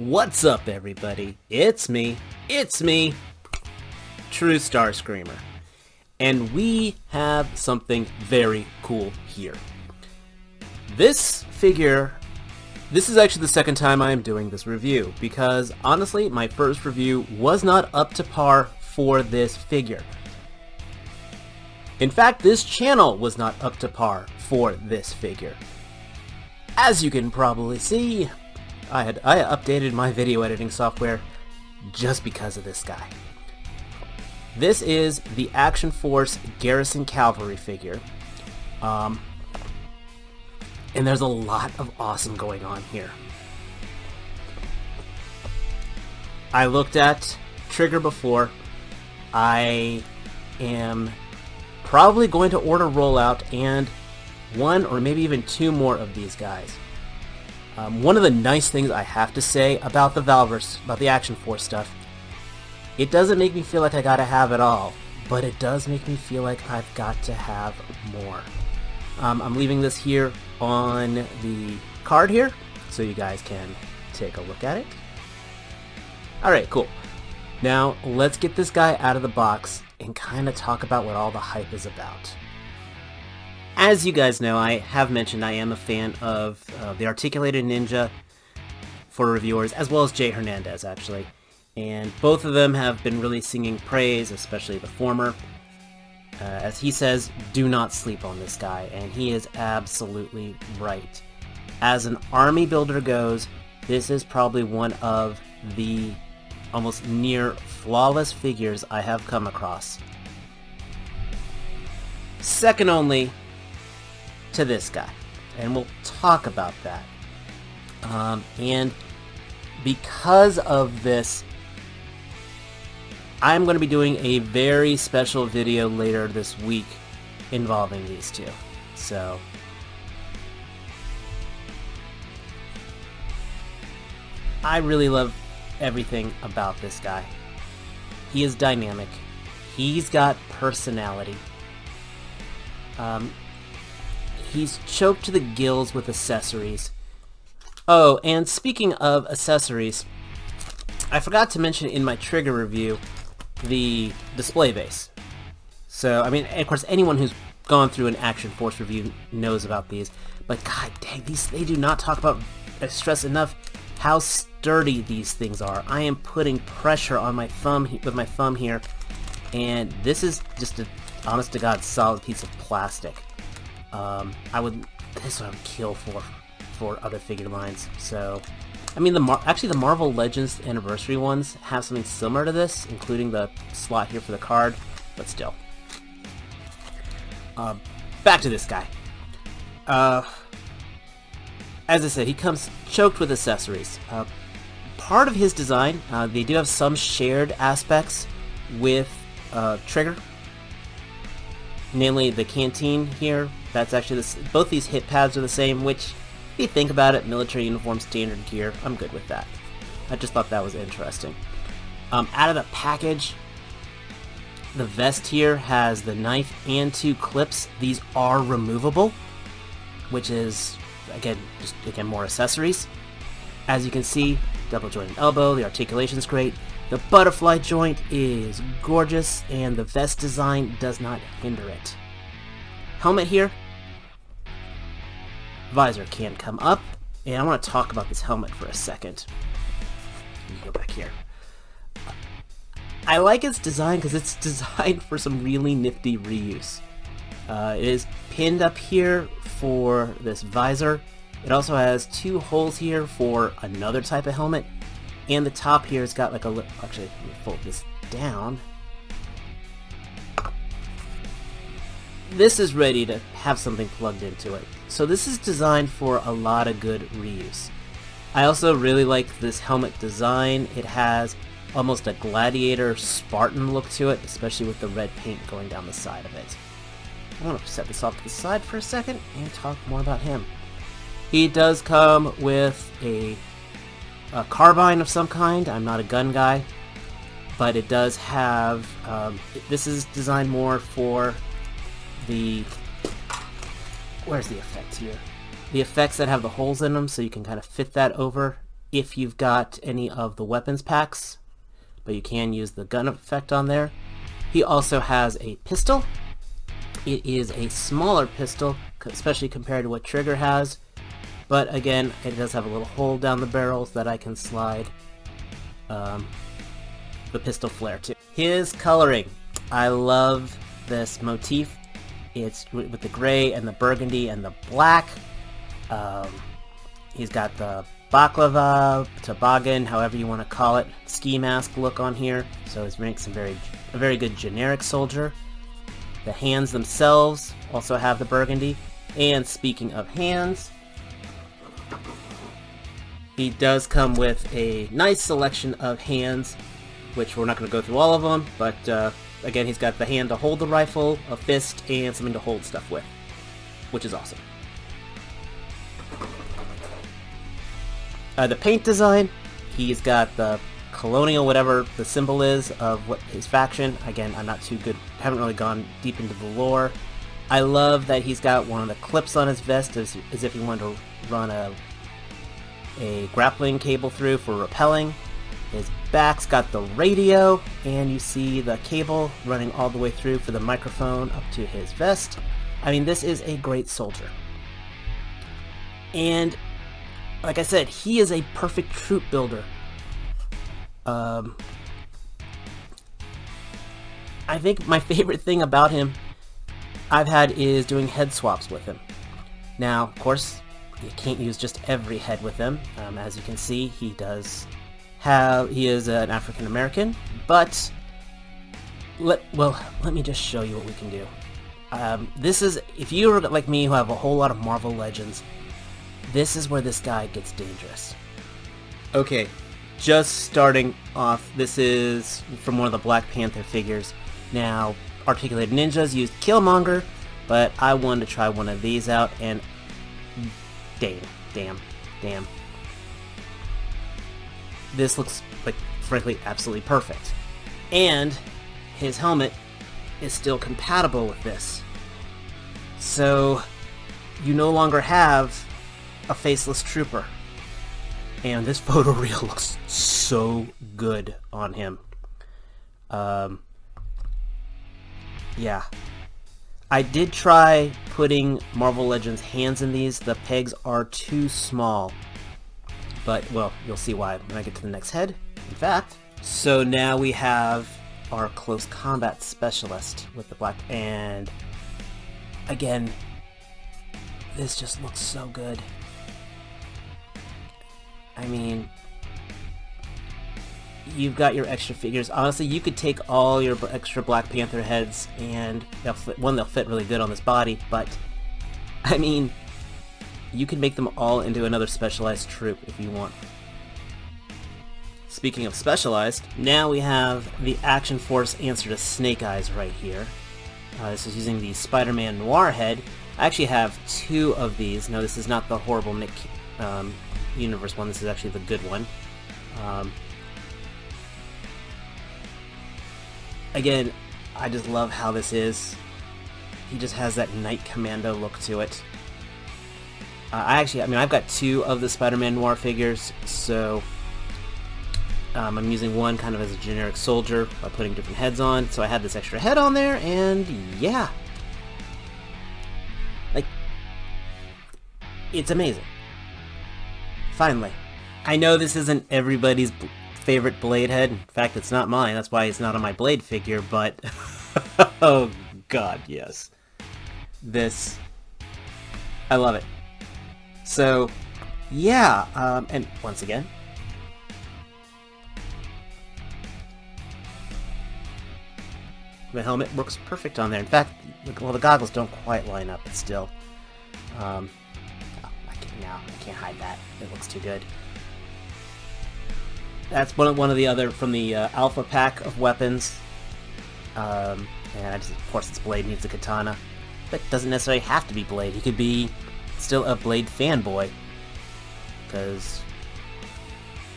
What's up, everybody? It's me, True Starscreamer, and we have something very cool here. This figure, this is actually the second time I am doing this review, because honestly, my first review was not up to par for this figure. In fact, this channel was not up to par for this figure. As you can probably see, I updated my video editing software just because of this guy. This is the Action Force Garrison Calvary figure. And there's a lot of awesome going on here. I looked at Trigger before. I am probably going to order rollout and one or maybe even two more of these guys. One of the nice things I have to say about the Valverse, about the Action Force stuff, it doesn't make me feel like I gotta have it all, but it does make me feel like I've got to have more. I'm leaving this here on the card here, so you guys can take a look at it. Alright, cool. Now, let's get this guy out of the box and kind of talk about what all the hype is about. As you guys know, I have mentioned I am a fan of the Articulated Ninja for reviewers, as well as Jay Hernandez, actually. And both of them have been really singing praise, especially the former. As he says, do not sleep on this guy, and he is absolutely right. As an army builder goes, this is probably one of the almost near flawless figures I have come across. Second only to this guy, and we'll talk about that. And because of this, I'm going to be doing a very special video later this week involving these two. So, I really love everything about this guy. He is dynamic. He's got personality. He's choked to the gills with accessories. Oh, and speaking of accessories, I forgot to mention in my Trigger review the display base. So, I mean, of course, anyone who's gone through an Action Force review knows about these, but god dang, they do not talk about, stress enough how sturdy these things are. I am putting pressure on my thumb with my thumb here, and this is just a honest to god solid piece of plastic. This one I would kill for other figure lines. So, I mean, actually the Marvel Legends Anniversary ones have something similar to this, including the slot here for the card, but still. Back to this guy. As I said, he comes choked with accessories. Part of his design, they do have some shared aspects with Trigger. Namely, the canteen here. That's actually both these hip pads are the same, which, if you think about it, military uniform, standard gear, I'm good with that. I just thought that was interesting. Out of the package, the vest here has the knife and two clips. These are removable, which is, again, more accessories. As you can see, double jointed elbow, the articulation is great. The butterfly joint is gorgeous, and the vest design does not hinder it. Helmet here. Visor can't come up, and I want to talk about this helmet for a second. Let me go back here. I like its design because it's designed for some really nifty reuse. It is pinned up here for this visor. It also has two holes here for another type of helmet, and the top here has got like a actually, let me fold this down. This is ready to have something plugged into it. So this is designed for a lot of good reuse. I also really like this helmet design. It has almost a gladiator Spartan look to it, especially with the red paint going down the side of it. I want to set this off to the side for a second and talk more about him. He does come with a carbine of some kind. I'm not a gun guy, but it does have, this is designed more for the, where's the effect here? The effects that have the holes in them, so you can kind of fit that over if you've got any of the weapons packs, but you can use the gun effect on there. He also has a pistol. It is a smaller pistol, especially compared to what Trigger has, but again, it does have a little hole down the barrels that I can slide the pistol flare to. His coloring, I love this motif. It's with the gray and the burgundy and the black. He's got the baklava, toboggan, however you want to call it, ski mask look on here. So it makes a very good generic soldier. The hands themselves also have the burgundy. And speaking of hands, he does come with a nice selection of hands, which we're not going to go through all of them, but again, he's got the hand to hold the rifle, a fist, and something to hold stuff with, which is awesome. The paint design, he's got the colonial, whatever the symbol is of what his faction. Again, I'm not too good, haven't really gone deep into the lore. I love that he's got one of the clips on his vest as if he wanted to run a grappling cable through for rappelling. His back's got the radio, and you see the cable running all the way through for the microphone up to his vest. I mean, this is a great soldier. And like I said, he is a perfect troop builder. I think my favorite thing about him I've had is doing head swaps with him. Now, of course, you can't use just every head with him. As you can see, he is an African American, but let me just show you what we can do. This is, if you're like me who have a whole lot of Marvel Legends, this is where this guy gets dangerous. Okay, just starting off, this is from one of the Black Panther figures. Now, Articulated Ninjas used Killmonger, but I wanted to try one of these out, and damn. This looks, like, frankly, absolutely perfect. And his helmet is still compatible with this. So, you no longer have a faceless trooper. And this photoreal looks so good on him. Yeah. I did try putting Marvel Legends hands in these. The pegs are too small. But, well, you'll see why when I get to the next head. In fact, so now we have our close combat specialist with the black, and again, this just looks so good. I mean, you've got your extra figures. Honestly, you could take all your extra Black Panther heads, and they'll fit really good on this body, but I mean, you can make them all into another specialized troop if you want. Speaking of specialized, now we have the Action Force answer to Snake Eyes right here. This is using the Spider-Man Noir head. I actually have two of these. No, this is not the horrible Nick Universe one. This is actually the good one. Again, I just love how this is. He just has that Knight Commando look to it. I've got two of the Spider-Man Noir figures, so I'm using one kind of as a generic soldier by putting different heads on. So I had this extra head on there, and yeah. Like, it's amazing. Finally. I know this isn't everybody's favorite Blade head. In fact, it's not mine. That's why it's not on my Blade figure, but oh god, yes. This, I love it. So, yeah, and once again, the helmet works perfect on there. In fact, well, the goggles don't quite line up, but still. I can't hide that. It looks too good. That's one of the other from the Alpha pack of weapons. And of course, its Blade needs a katana, but it doesn't necessarily have to be Blade. He could be still a Blade fanboy, because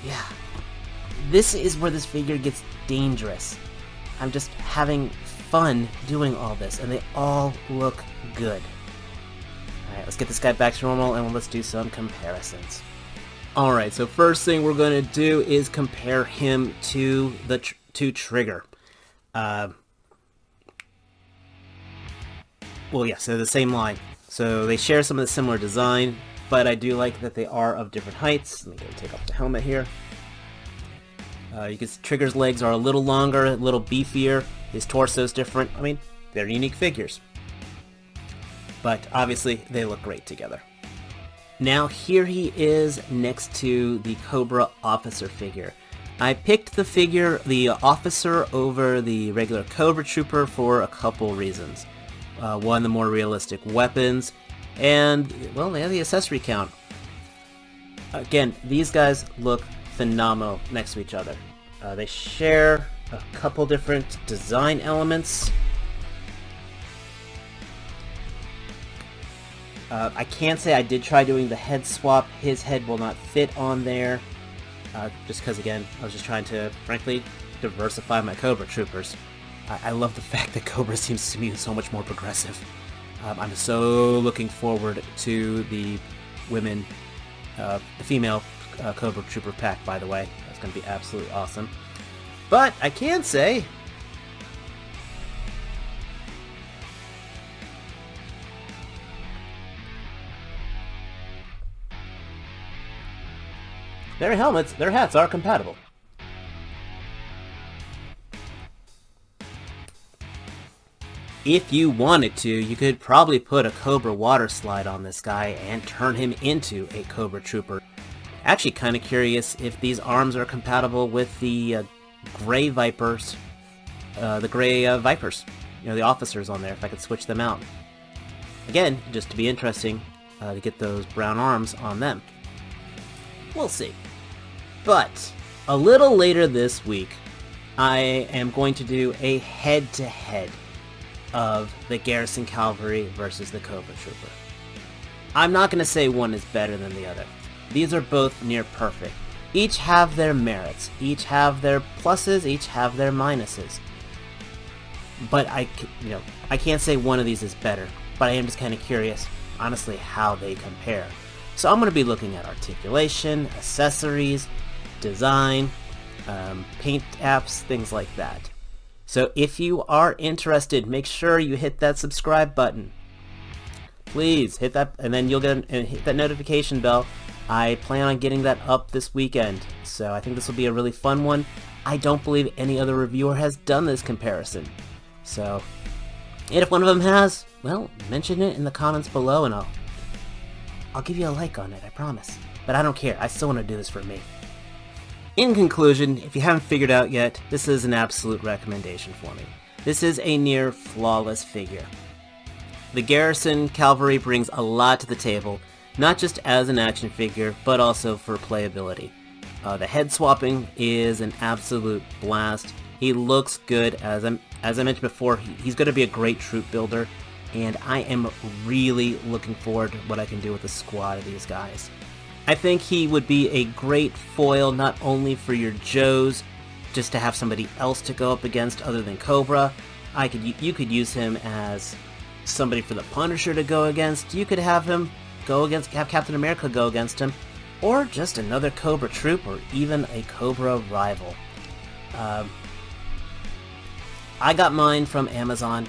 yeah, this is where this figure gets dangerous. I'm just having fun doing all this, and they all look good. Alright, let's get this guy back to normal, and let's do some comparisons. Alright, so first thing we're going to do is compare him to to Trigger. Well, yes, they're the same line. So they share some of the similar design, but I do like that they are of different heights. Let me go take off the helmet here. You can see Trigger's legs are a little longer, a little beefier. His torso is different. I mean, they're unique figures. But obviously, they look great together. Now here he is next to the Cobra officer figure. I picked the officer over the regular Cobra Trooper for a couple reasons. One, the more realistic weapons, and, well, they have the accessory count. Again, these guys look phenomenal next to each other. They share a couple different design elements. I can say I did try doing the head swap. His head will not fit on there, just because, again, I was just trying to, frankly, diversify my Cobra Troopers. I love the fact that Cobra seems to be so much more progressive. I'm so looking forward to the female Cobra Trooper pack, by the way. That's going to be absolutely awesome. But I can say, their helmets, their hats are compatible. If you wanted to, you could probably put a Cobra water slide on this guy and turn him into a Cobra Trooper. Actually kind of curious if these arms are compatible with the gray Vipers, you know, the officers on there, if I could switch them out. Again, just to be interesting to get those brown arms on them. We'll see. But a little later this week, I am going to do a head-to-head of the Garrison Calvary versus the Cobra Trooper. I'm not going to say one is better than the other. These are both near perfect. Each have their merits, each have their pluses, each have their minuses. But I can't say one of these is better, but I am just kind of curious, honestly, how they compare. So I'm going to be looking at articulation, accessories, design, paint apps, things like that. So if you are interested, make sure you hit that subscribe button. Please hit that, and then you'll hit that notification bell. I plan on getting that up this weekend, so I think this will be a really fun one. I don't believe any other reviewer has done this comparison. So, and if one of them has, well, mention it in the comments below and I'll give you a like on it, I promise. But I don't care, I still want to do this for me. In conclusion, if you haven't figured out yet, this is an absolute recommendation for me. This is a near flawless figure. The Garrison Calvary brings a lot to the table, not just as an action figure, but also for playability. The head swapping is an absolute blast. He looks good, as I mentioned before, he's going to be a great troop builder, and I am really looking forward to what I can do with a squad of these guys. I think he would be a great foil not only for your Joes, just to have somebody else to go up against other than Cobra. You could use him as somebody for the Punisher to go against. You could have Captain America go against him, or just another Cobra troop, or even a Cobra rival. I got mine from Amazon.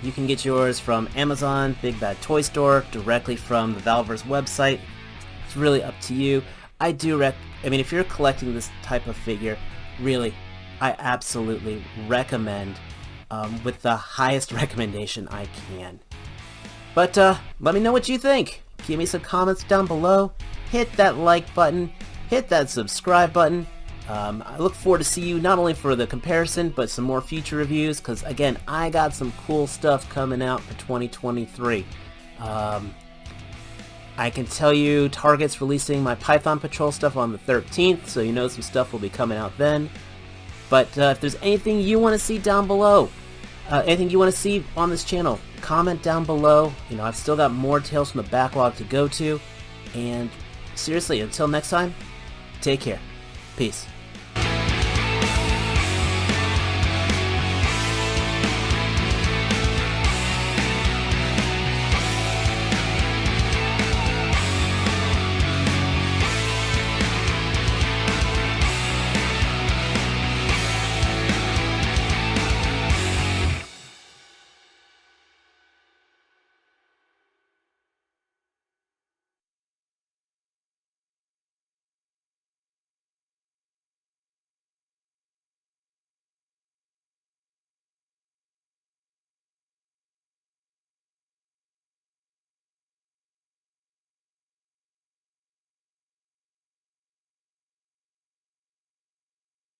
You can get yours from Amazon, Big Bad Toy Store, directly from the Valverse website. It's really up to you. I mean, if you're collecting this type of figure, really, I absolutely recommend, with the highest recommendation I can. But let me know what you think. Give me some comments down below. Hit that like button. Hit that subscribe button. I look forward to see you not only for the comparison, but some more future reviews, because again, I got some cool stuff coming out for 2023. I can tell you Target's releasing my Python Patrol stuff on the 13th, so you know some stuff will be coming out then. But if there's anything you want to see down below, anything you want to see on this channel, comment down below. You know, I've still got more tales from the backlog to go to. And seriously, until next time, take care. Peace.